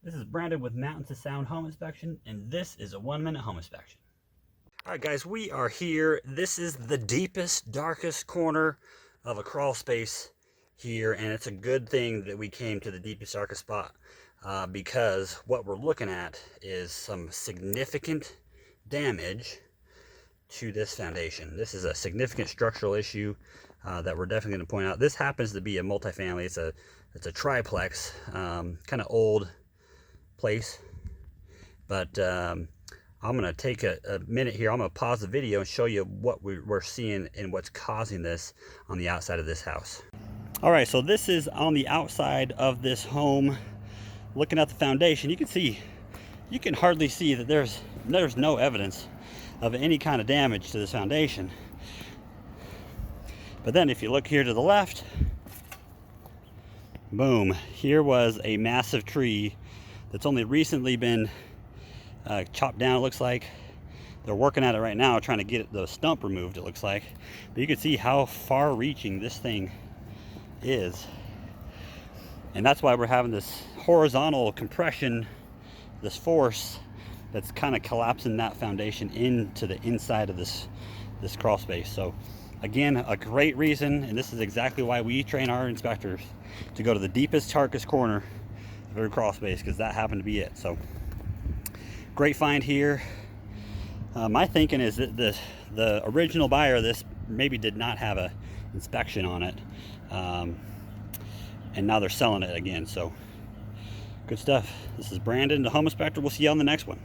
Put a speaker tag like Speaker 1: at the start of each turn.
Speaker 1: This is Brandon with Mountains of Sound Home Inspection, and this is a 1-minute home inspection. All right, guys, we are here. This is the deepest, darkest corner of a crawl space here, and it's a good thing that we came to the deepest, darkest spot because what we're looking at is some significant damage to this foundation. This is a significant structural issue that we're definitely going to point out. This happens to be a multifamily. It's a triplex, kind of old place, but I'm gonna take a minute here. I'm gonna pause the video and show you what we're seeing and what's causing this on the outside of this house. All right, so this is on the outside of this home. Looking at the foundation, you can hardly see that there's no evidence of any kind of damage to this foundation. But then if you look here to the left, boom, here was a massive tree that's only recently been chopped down. It looks like they're working at it right now, trying to get the stump removed, it looks like. But you can see how far reaching this thing is, and that's why we're having this horizontal compression, this force that's kind of collapsing that foundation into the inside of this crawl space. So again, a great reason, and this is exactly why we train our inspectors to go to the deepest, darkest corner of every crawl space, because that happened to be it. So great find here. My thinking is that the original buyer of this maybe did not have a inspection on it, and now they're selling it again. So good stuff. This is Brandon, the home inspector. We'll see you on the next one.